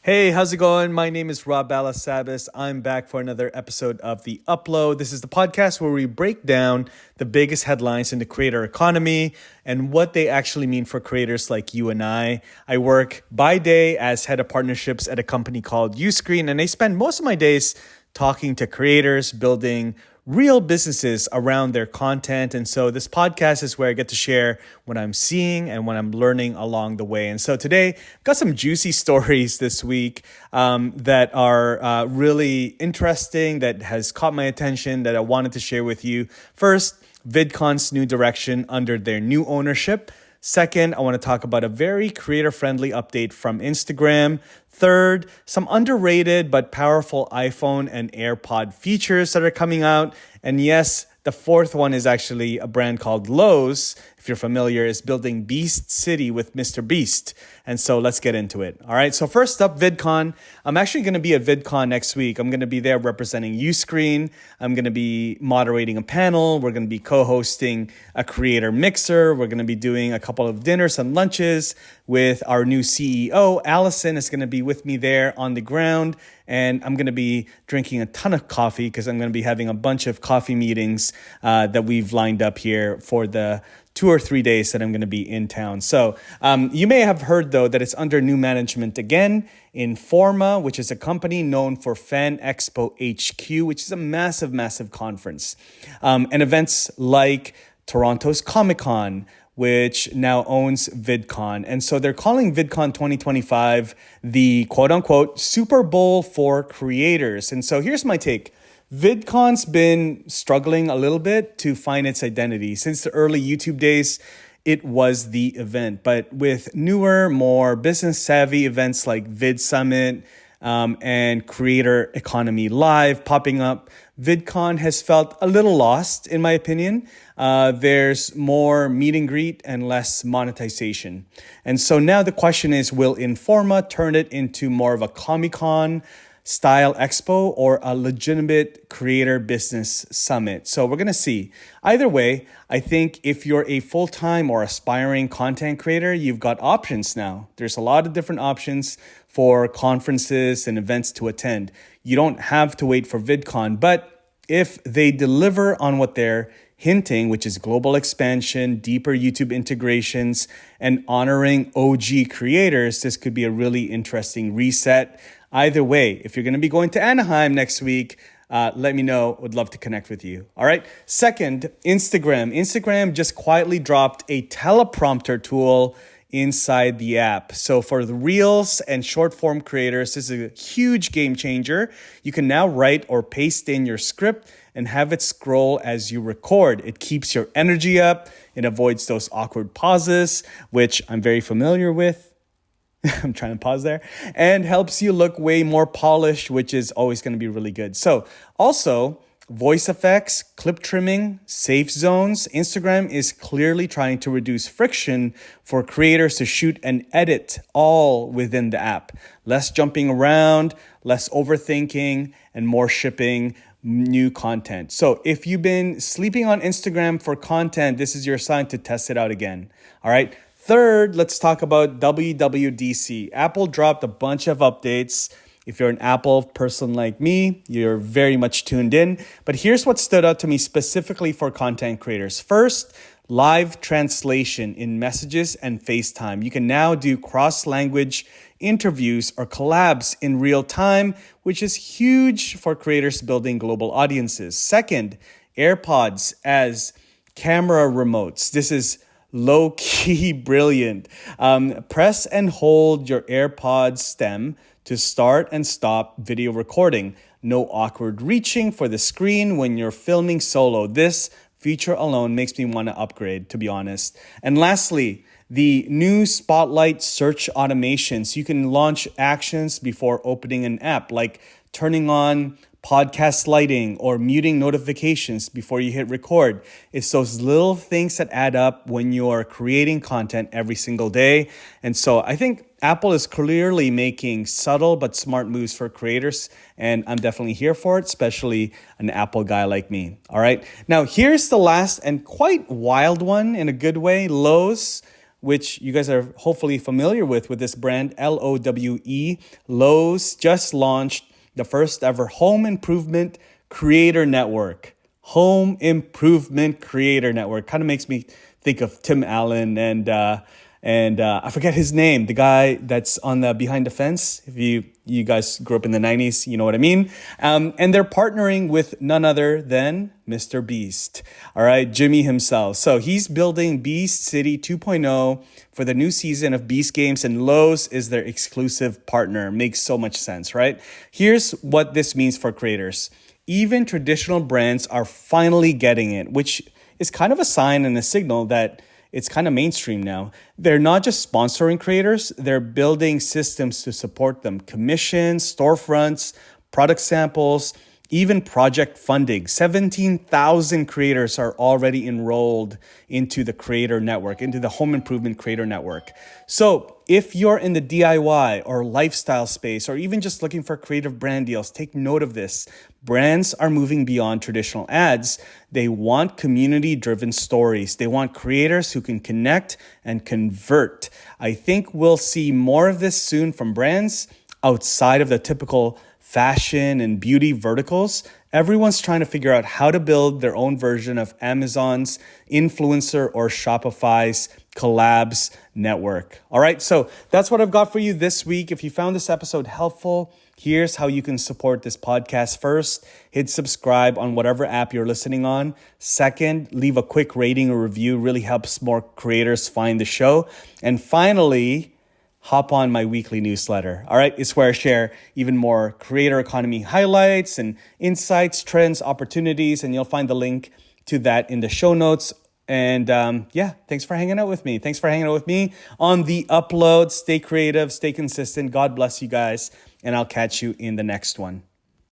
Hey, how's it going? My name is Balasabas. I'm back for another episode of The Upload. This is the podcast where we break down the biggest headlines in the creator economy and what they actually mean for creators like you and I. I work by day as head of partnerships at a company called Uscreen, and I spend most of my days talking to creators, building real businesses around their content. And so this podcast is where I get to share what I'm seeing and what I'm learning along the way. And so today, I've got some juicy stories this week that are really interesting, that has caught my attention, that I wanted to share with you. First, VidCon's new direction under their new ownership. Second, I want to talk about a very creator-friendly update from Instagram. Third, some underrated but powerful iPhone and AirPod features that are coming out. And yes, the fourth one is actually a brand called Lowe's, if you're familiar, is building Beast City with Mr. Beast. And so let's get into it. All right, so first up, VidCon. I'm actually going to be at VidCon next week. I'm going to be there representing Uscreen. I'm going to be moderating a panel. We're going to be co-hosting a creator mixer. We're going to be doing a couple of dinners and lunches with our new CEO. Allison is going to be with me there on the ground. And I'm going to be drinking a ton of coffee because I'm going to be having a bunch of coffee meetings that we've lined up here for the 2 or 3 days that I'm going to be in town. So you may have heard, though, that it's under new management again. Informa, which is a company known for Fan Expo HQ, which is a massive, massive conference. And events like Toronto's Comic-Con, which now owns VidCon. And so they're calling VidCon 2025 the quote-unquote Super Bowl for creators. And so here's my take. VidCon's been struggling a little bit to find its identity. Since the early YouTube days, it was the event. But with newer, more business-savvy events like Vid Summit and Creator Economy Live popping up, VidCon has felt a little lost, in my opinion. There's more meet and greet and less monetization. And so now the question is, will Informa turn it into more of a Comic-Con style expo or a legitimate creator business summit? So we're going to see. Either way, I think if you're a full-time or aspiring content creator, you've got options now. There's a lot of different options for conferences and events to attend. You don't have to wait for VidCon, but if they deliver on what they're hinting, which is global expansion, deeper YouTube integrations, and honoring OG creators, this could be a really interesting reset. Either way, if you're going to be going to Anaheim next week, let me know. Would love to connect with you. All right. Second, Instagram. Instagram just quietly dropped a teleprompter tool inside the app. So for the Reels and short form creators, this is a huge game changer. You can now write or paste in your script and have it scroll as you record. It keeps your energy up. It avoids those awkward pauses, which I'm very familiar with. I'm trying to pause there, and helps you look way more polished, which is always going to be really good. So also voice effects, clip trimming, safe zones. Instagram is clearly trying to reduce friction for creators to shoot and edit all within the app. Less jumping around, less overthinking, and more shipping new content. So if you've been sleeping on Instagram for content, this is your sign to test it out again. All right. Third, let's talk about WWDC. Apple dropped a bunch of updates. If you're an Apple person like me, you're very much tuned in. But here's what stood out to me specifically for content creators. First, live translation in messages and FaceTime. You can now do cross-language interviews or collabs in real time, which is huge for creators building global audiences. Second, AirPods as camera remotes. This is low-key brilliant. Press and hold your AirPods stem to start and stop video recording. No awkward reaching for the screen when you're filming solo. This feature alone makes me want to upgrade, to be honest. And lastly, the new Spotlight search automations. You can launch actions before opening an app, like turning on podcast lighting or muting notifications before you hit record. It's those little things that add up when you're creating content every single day. And so I think Apple is clearly making subtle but smart moves for creators, and I'm definitely here for it, especially an Apple guy like me. All right. Now, here's the last and quite wild one in a good way. Lowe's which you guys are hopefully familiar with this brand, Lowe. Lowe's just launched the first ever home improvement creator network. Home improvement creator network. Kind of makes me think of Tim Allen and I forget his name, the guy that's on the Behind the Fence. If you guys grew up in the 90s, you know what I mean. And they're partnering with none other than Mr. Beast. All right, Jimmy himself. So he's building Beast City 2.0 for the new season of Beast Games, and Lowe's is their exclusive partner. Makes so much sense, right? Here's what this means for creators. Even traditional brands are finally getting it, which is kind of a sign and a signal that it's kind of mainstream now. They're not just sponsoring creators, they're building systems to support them. Commissions, storefronts, product samples, even project funding. 17,000 creators are already enrolled into the creator network, into the home improvement creator network. So if you're in the DIY or lifestyle space, or even just looking for creative brand deals, take note of this. Brands are moving beyond traditional ads. They want community-driven stories. They want creators who can connect and convert. I think we'll see more of this soon from brands outside of the typical fashion and beauty verticals. Everyone's trying to figure out how to build their own version of Amazon's influencer or Shopify's collabs network. All right, so that's what I've got for you this week. If you found this episode helpful, here's how you can support this podcast. First, hit subscribe on whatever app you're listening on. Second, leave a quick rating or review. Really helps more creators find the show. And finally, hop on my weekly newsletter. All right, it's where I share even more creator economy highlights and insights, trends, opportunities, and you'll find the link to that in the show notes. And thanks for hanging out with me. Thanks for hanging out with me on The Upload. Stay creative, stay consistent. God bless you guys, and I'll catch you in the next one.